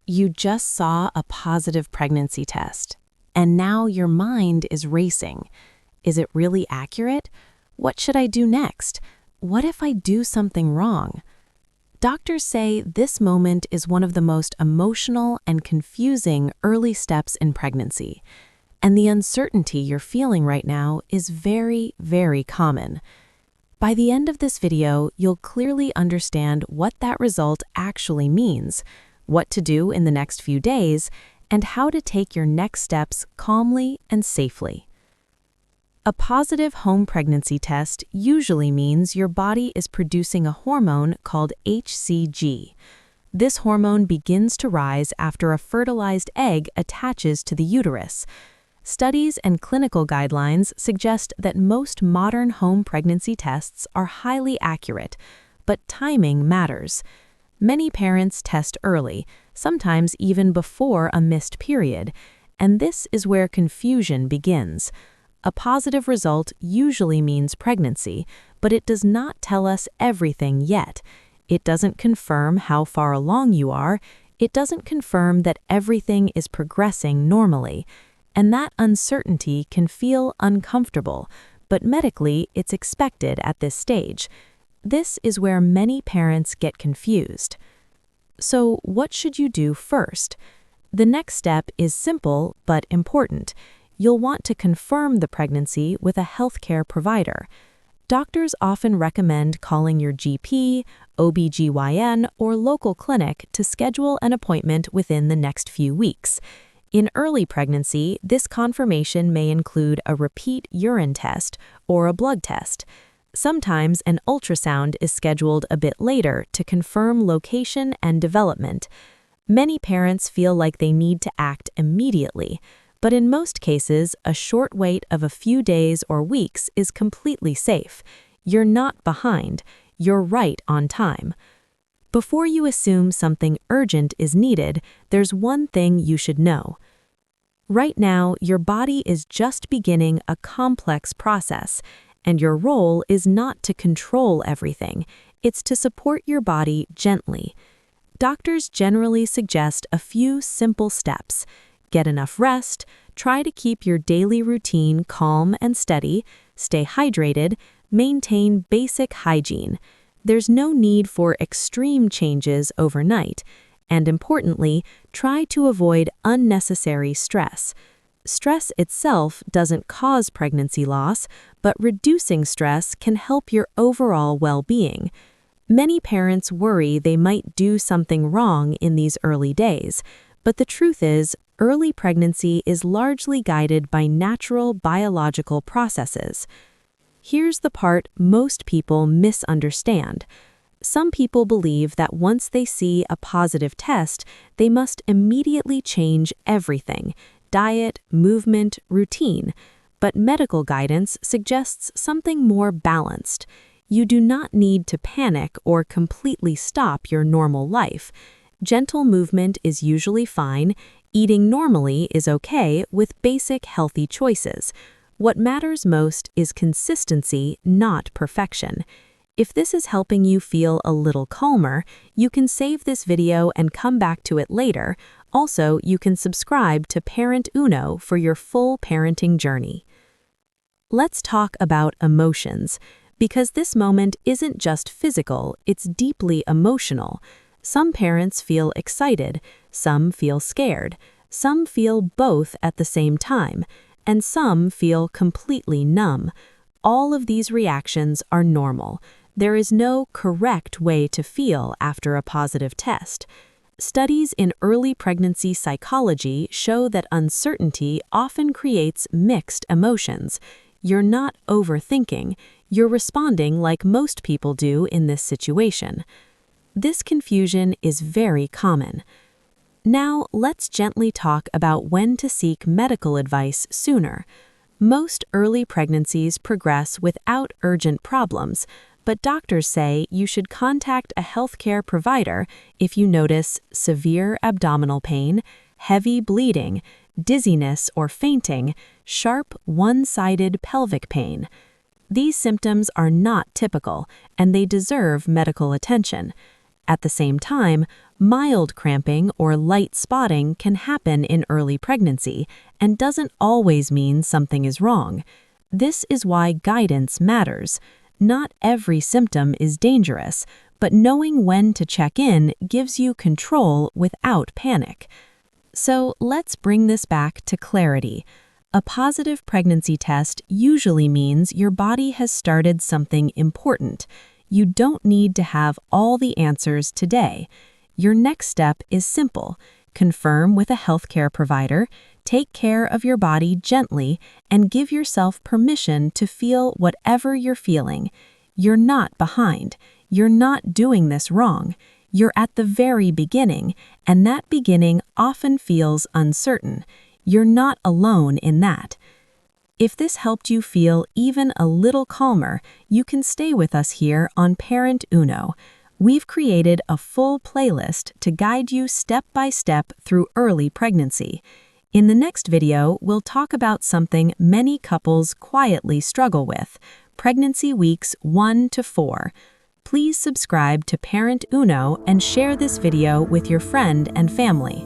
You just saw a positive pregnancy test, and now your mind is racing. Is it really accurate? What should I do next? What if I do something wrong? Doctors say this moment is one of the most emotional and confusing early steps in pregnancy, and the uncertainty you're feeling right now is very, very common. By the end of this video, you'll clearly understand what that result actually means, what to do in the next few days, and how to take your next steps calmly and safely. A positive home pregnancy test usually means your body is producing a hormone called HCG. This hormone begins to rise after a fertilized egg attaches to the uterus. Studies and clinical guidelines suggest that most modern home pregnancy tests are highly accurate, but timing matters. Many parents test early, sometimes even before a missed period, and this is where confusion begins. A positive result usually means pregnancy, but it does not tell us everything yet. It doesn't confirm how far along you are. It doesn't confirm that everything is progressing normally. And that uncertainty can feel uncomfortable, but medically it's expected at this stage. This is where many parents get confused. So what should you do first? The next step is simple but important. You'll want to confirm the pregnancy with a healthcare provider. Doctors often recommend calling your GP, OB/GYN, or local clinic to schedule an appointment within the next few weeks. In early pregnancy, this confirmation may include a repeat urine test or a blood test. Sometimes an ultrasound is scheduled a bit later to confirm location and development. Many parents feel like they need to act immediately, but in most cases, a short wait of a few days or weeks is completely safe. You're not behind, you're right on time. Before you assume something urgent is needed, there's one thing you should know. Right now, your body is just beginning a complex process, and your role is not to control everything, it's to support your body gently. Doctors generally suggest a few simple steps. Get enough rest, try to keep your daily routine calm and steady, stay hydrated, maintain basic hygiene. There's no need for extreme changes overnight, and importantly, try to avoid unnecessary stress. Stress itself doesn't cause pregnancy loss, but reducing stress can help your overall well-being. Many parents worry they might do something wrong in these early days, but the truth is, early pregnancy is largely guided by natural biological processes. Here's the part most people misunderstand. Some people believe that once they see a positive test, they must immediately change everything: diet, movement, routine. But medical guidance suggests something more balanced. You do not need to panic or completely stop your normal life. Gentle movement is usually fine. Eating normally is okay with basic healthy choices. What matters most is consistency, not perfection. If this is helping you feel a little calmer, you can save this video and come back to it later. Also, you can subscribe to ParentUno for your full parenting journey. Let's talk about emotions, because this moment isn't just physical, it's deeply emotional. Some parents feel excited, some feel scared, some feel both at the same time, and some feel completely numb. All of these reactions are normal. There is no correct way to feel after a positive test. Studies in early pregnancy psychology show that uncertainty often creates mixed emotions. You're not overthinking, you're responding like most people do in this situation. This confusion is very common. Now, let's gently talk about when to seek medical advice sooner. Most early pregnancies progress without urgent problems, but doctors say you should contact a healthcare provider if you notice severe abdominal pain, heavy bleeding, dizziness or fainting, sharp one-sided pelvic pain. These symptoms are not typical, and they deserve medical attention. At the same time, mild cramping or light spotting can happen in early pregnancy and doesn't always mean something is wrong. This is why guidance matters. Not every symptom is dangerous, but knowing when to check in gives you control without panic. So let's bring this back to clarity. A positive pregnancy test usually means your body has started something important. You don't need to have all the answers today. Your next step is simple. Confirm with a healthcare provider, take care of your body gently, and give yourself permission to feel whatever you're feeling. You're not behind. You're not doing this wrong. You're at the very beginning, and that beginning often feels uncertain. You're not alone in that. If this helped you feel even a little calmer, you can stay with us here on ParentUno. We've created a full playlist to guide you step by step through early pregnancy. In the next video, we'll talk about something many couples quietly struggle with: pregnancy weeks 1 to 4. Please subscribe to ParentUno and share this video with your friend and family.